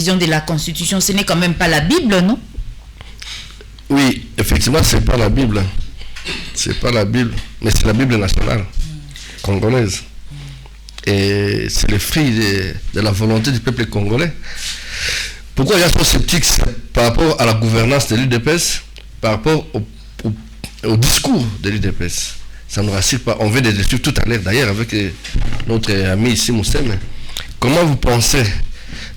de la Constitution, ce n'est quand même pas la Bible, non? Oui, effectivement, c'est pas la Bible. C'est pas la Bible, mais c'est la Bible nationale congolaise. Et c'est le fruit de la volonté du peuple congolais. Pourquoi il y a trop sceptique par rapport à la gouvernance de l'UDPS, par rapport au discours de l'UDPS? Ça ne nous rassure pas. On veut des suivre tout à l'heure, d'ailleurs, avec notre ami ici, Moussem. Comment vous pensez,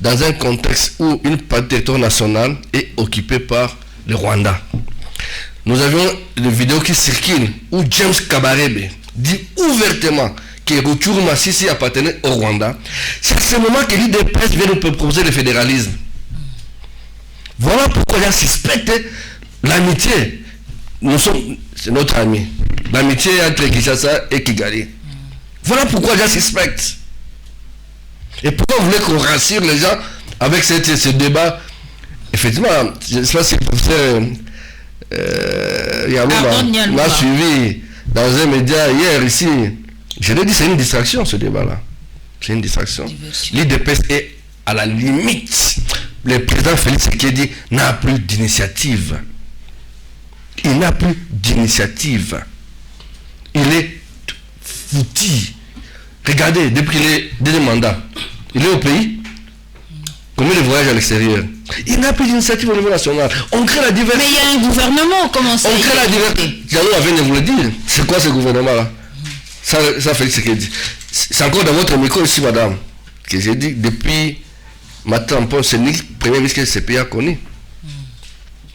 dans un contexte où une partie du territoire national est occupée par le Rwanda? Nous avions des vidéos qui circulent où James Kabarebe dit ouvertement que Rutshuru Masisi appartenait au Rwanda. C'est à ce moment que l'UDPS vient nous proposer le fédéralisme. Voilà pourquoi il y a suspecté l'amitié. C'est notre ami. L'amitié entre Kinshasa et Kigali. Voilà pourquoi il y a suspecte. Et pourquoi vous voulez qu'on rassure les gens avec ce débat? Effectivement, je ne sais pas si le professeur Yalou m'a suivi dans un média hier ici. Je l'ai dit, c'est une distraction ce débat-là. C'est une distraction. L'UDPS est à la limite. Le président Félix Tshisekedi n'a plus d'initiative. Il n'a plus d'initiative. Il est foutu. Regardez, depuis qu'il est deuxième mandat, il est au pays. Combien de voyages à l'extérieur? Il n'a plus d'initiative au niveau national. On crée la diversité. Mais il y a un gouvernement, comment ça? On crée la diversité. Diallo avait de vous le dire. C'est quoi ce gouvernement-là? Ça fait ce qu'il dit. C'est encore dans votre micro ici, madame, que j'ai dit depuis maintenant, c'est lui le premier ministre que ce pays a connu.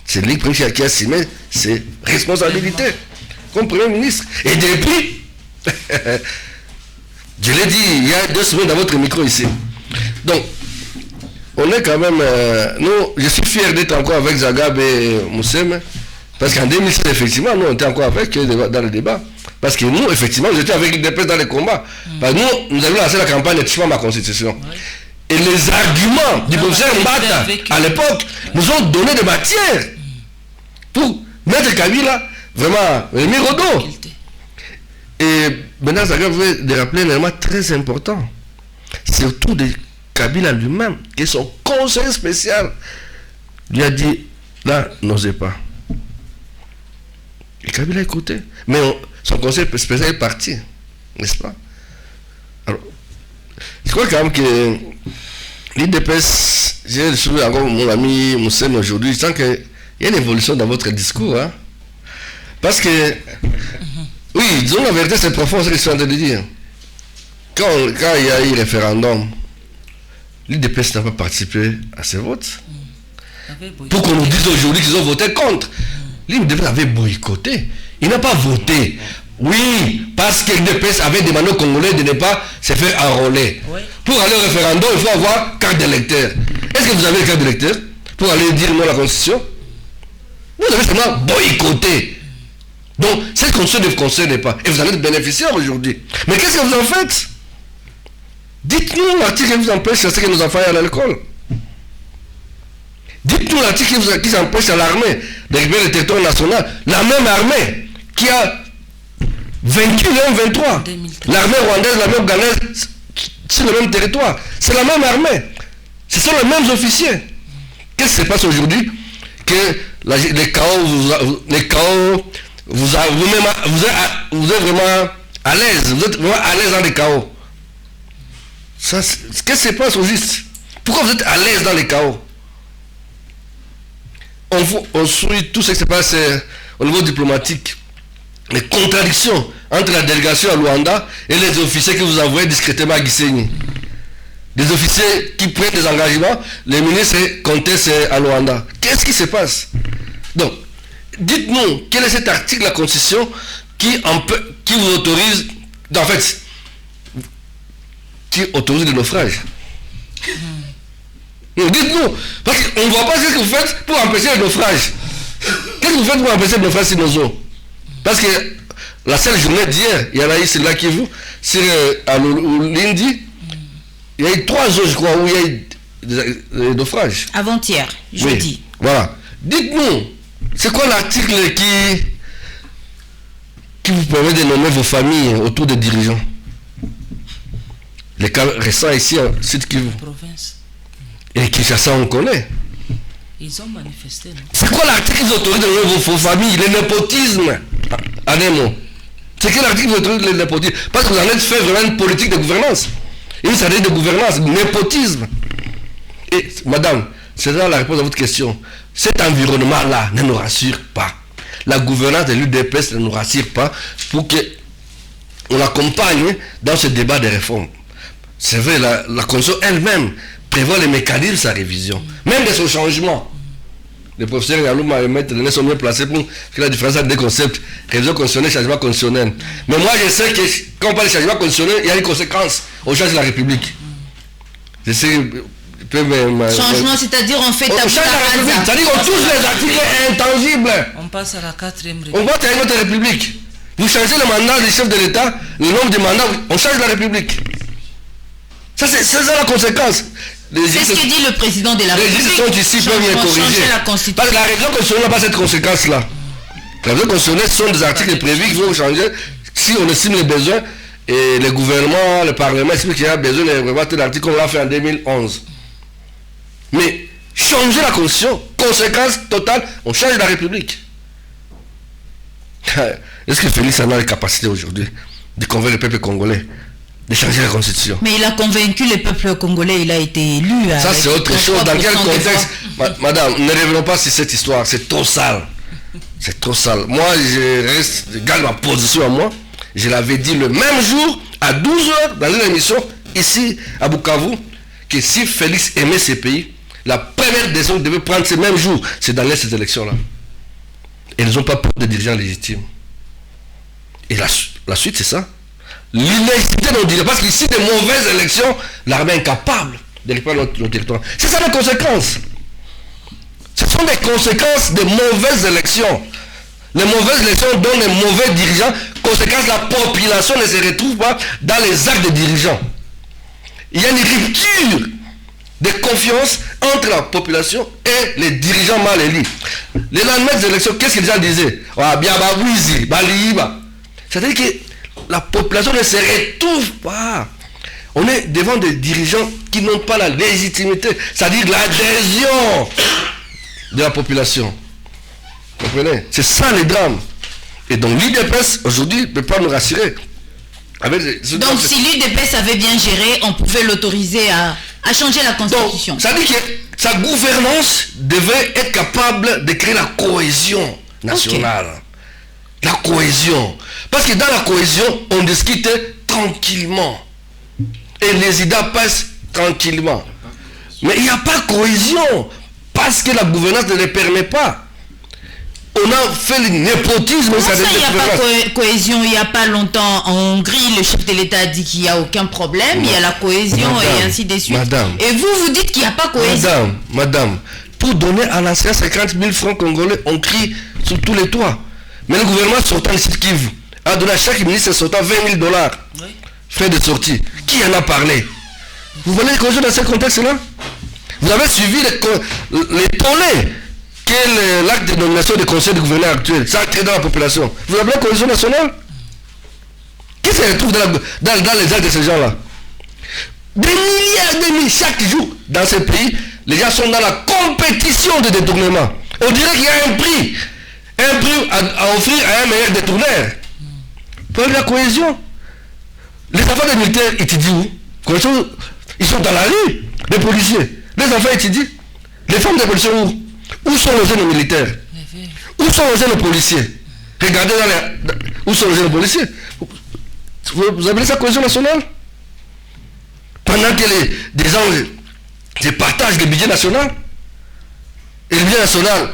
C'est lui le premier qui a assumé ses responsabilités comme premier ministre. Et depuis, je l'ai dit il y a 2 semaines dans votre micro ici. Donc, on est quand même... je suis fier d'être encore avec Zagab et Moussem, parce qu'en 2007, effectivement, nous, on était encore avec eux dans le débat. Parce que nous, effectivement, nous étions avec l'UDPS dans les combats. Parce que nous avions lancé la campagne de ma constitution. Et les arguments du professeur Mbata, à l'époque, nous ont donné des matières pour mettre Kabila vraiment le mis au dos. Et maintenant, Zagab veut rappeler un élément très important. Surtout de Kabila lui-même, et son conseil spécial lui a dit, là, n'osez pas. Et Kabila a écouté. Mais son conseil spécial est parti, n'est-ce pas? Alors, je crois quand même que l'UDPS, j'ai soulevé encore mon ami Moussem aujourd'hui, je sens qu'il y a une évolution dans votre discours. Hein? Parce que, oui, disons la vérité, c'est profond ce que je suis en train de dire. Quand il y a eu référendum, l'UDPS n'a pas participé à ce vote. Pour qu'on nous dise aujourd'hui qu'ils ont voté contre. L'UDPS avait boycotté. Il n'a pas voté. Oui, parce que l'UDPS avait demandé aux Congolais de ne pas se faire enrôler. Oui. Pour aller au référendum, il faut avoir carte d'électeur. Est-ce que vous avez une carte d'électeur pour aller dire non à la Constitution? Vous avez seulement boycotté. Donc, cette Constitution ne vous concerne pas. Et vous allez être bénéficiaire aujourd'hui. Mais qu'est-ce que vous en faites? Dites-nous l'article qui vous empêche à ce que nos enfants aillent à l'école. Dites-nous l'article qui empêche à l'armée de récupérer le territoire national. La même armée qui a vaincu le M23. L'armée rwandaise, l'armée ouganaise, sur le même territoire. C'est la même armée. Ce sont les mêmes officiers. Qu'est-ce qui se passe aujourd'hui? Que les chaos, vous êtes vraiment à l'aise. Vous êtes vraiment à l'aise dans les chaos. Qu'est-ce qui se passe au juste? Pourquoi vous êtes à l'aise dans les chaos? On suit tout ce qui se passe au niveau diplomatique. Les contradictions entre la délégation à Luanda et les officiers que vous envoyez discrètement à Gisenyi. Des officiers qui prennent des engagements, les ministres contestent à Luanda. Qu'est-ce qui se passe? Donc, dites-nous, quel est cet article de la Constitution qui vous autorise, en fait, qui autorise le naufrage? Dites-nous, parce qu'on ne voit pas ce que vous faites pour empêcher le naufrage. Qu'est-ce que vous faites pour empêcher le naufrage sur nos eaux? Parce que la seule journée d'hier, il y en a eu celle-là qui vous, sur l'Indie, il y a eu 3 jours, je crois, où il y a eu des naufrages. Avant-hier, jeudi. Oui, voilà. Dites-nous, c'est quoi l'article qui vous permet de nommer vos familles autour des dirigeants? Les cas récents ici, en Sud Kivu. Et Kinshasa, on connaît. Ils ont manifesté. C'est quoi l'article qui autorise vos familles? Le népotisme. En un mot. C'est quel article qui autorise le népotisme? Parce que vous en êtes fait vraiment une politique de gouvernance. Une stratégie de gouvernance, népotisme. Et madame, c'est là la réponse à votre question. Cet environnement-là ne nous rassure pas. La gouvernance de l'UDPS ne nous rassure pas pour qu'on l'accompagne dans ce débat de réforme. C'est vrai, la Constitution elle-même prévoit les mécanismes de sa révision, même de son changement. Le professeur Yalouma et le maître René sont mieux placés pour faire la différence entre des concepts, révision constitutionnelle, changement constitutionnel. Mais moi je sais que quand on parle de changement constitutionnel, il y a des conséquences au change de la République. Je sais. Changement, c'est-à-dire on fait on change la République, c'est-à-dire qu'on touche les articles intangibles. On passe à la 4e République. On vote à une autre République. Vous changez le mandat du chef de l'État, le nombre de mandats, on change la République. Ça, c'est ça la conséquence. C'est ce que dit le président de la République. Les juges sont ici, peuvent les corriger. Parce que la révision constitutionnelle n'a pas cette conséquence-là. La révision constitutionnelle sont des articles prévus qu'il faut changer si on estime les besoins. Et le gouvernement, le Parlement explique qu'il y a besoin de revoir tel article qu'on l'a fait en 2011. Mais changer la Constitution, conséquence totale, on change la République. Est-ce que Félix en a la capacité aujourd'hui de convaincre le peuple congolais de changer la Constitution? Mais il a convaincu le peuple congolais, il a été élu. Ça c'est autre chose. Dans quel contexte? Madame, ne revenons pas sur cette histoire, c'est trop sale. C'est trop sale. Moi, je garde ma position à moi. Je l'avais dit le même jour, à 12h, dans une émission, ici, à Bukavu, que si Félix aimait ces pays, la première décision qu'il devait prendre ce même jour, c'est d'aller à ces élections-là. Et ils n'ont pas peur de dirigeants légitimes. Et la suite, c'est ça. L'illégalité de nos dirigeants. Parce qu'ici, des mauvaises élections, l'armée est incapable de récupérer nos territoires. C'est ça les conséquences. Ce sont des conséquences de mauvaises élections. Les mauvaises élections donnent les mauvais dirigeants. Conséquence, la population ne se retrouve pas dans les actes des dirigeants. Il y a une rupture de confiance entre la population et les dirigeants mal élus. Les lendemains des élections, qu'est-ce que les gens disaient? C'est-à-dire que la population ne se retrouve pas. On est devant des dirigeants qui n'ont pas la légitimité, c'est-à-dire l'adhésion de la population. Vous comprenez? C'est ça le drame. Et donc l'UDPS aujourd'hui ne peut pas nous rassurer. Donc si l'UDPS avait bien géré, on pouvait l'autoriser à changer la Constitution. Donc, ça dit que sa gouvernance devait être capable de créer la cohésion nationale. Okay. La cohésion. Parce que dans la cohésion, on discute tranquillement. Et les idées passent tranquillement. Mais il n'y a pas de cohésion. Parce que la gouvernance ne le permet pas. On a fait le népotisme. Comment ça, il n'y a pas cohésion? Il n'y a pas longtemps, en Hongrie, le chef de l'État a dit qu'il n'y a aucun problème. Il y a la cohésion et ainsi de suite. Madame, et vous dites qu'il n'y a pas cohésion. Madame, pour donner à l'ancien 50 000 francs congolais, on crie sur tous les toits. Mais le gouvernement sortant ici de Kivu a donné à chaque ministre sortant 20 000 $. Oui. Frais de sortie. Qui en a parlé? Vous voyez les cohésions dans ce contexte-là? Vous avez suivi les tollés que l'acte de nomination des conseils de gouverneur actuel, ça a créé dans la population. Vous avez la cohésion nationale? Qui se retrouve dans les actes de ces gens-là? Des milliers chaque jour dans ce pays, les gens sont dans la compétition de détournement. On dirait qu'il y a un prix à offrir à un meilleur détourneur. Pour la cohésion. Les enfants des militaires étudient où? Ils sont dans la rue, les policiers. Les enfants étudient. Les femmes des policiers où? Où sont logés nos militaires? Où sont logés nos policiers? Regardez où sont logés nos policiers. Vous appelez ça cohésion nationale? Pendant que des gens partagent le budget national. Et le budget national,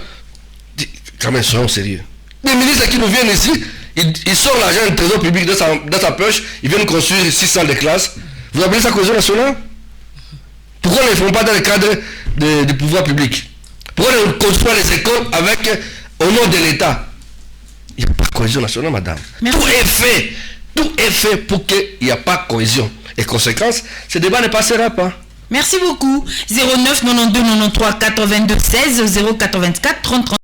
quand même, soyons sérieux. Les ministres qui nous viennent ici, ils sortent l'argent du trésor public dans sa poche, ils viennent construire 600 de classes. Vous appelez ça cohésion nationale? Pourquoi ils ne font pas dans le cadre du pouvoir public? Pourquoi on ne construit pas les écoles au nom de l'État? Il n'y a pas de cohésion nationale, madame. Tout est fait pour qu'il n'y ait pas de cohésion. Et conséquence, ce débat ne passera pas. Merci beaucoup. 09 92 93 82 16 084 30 30.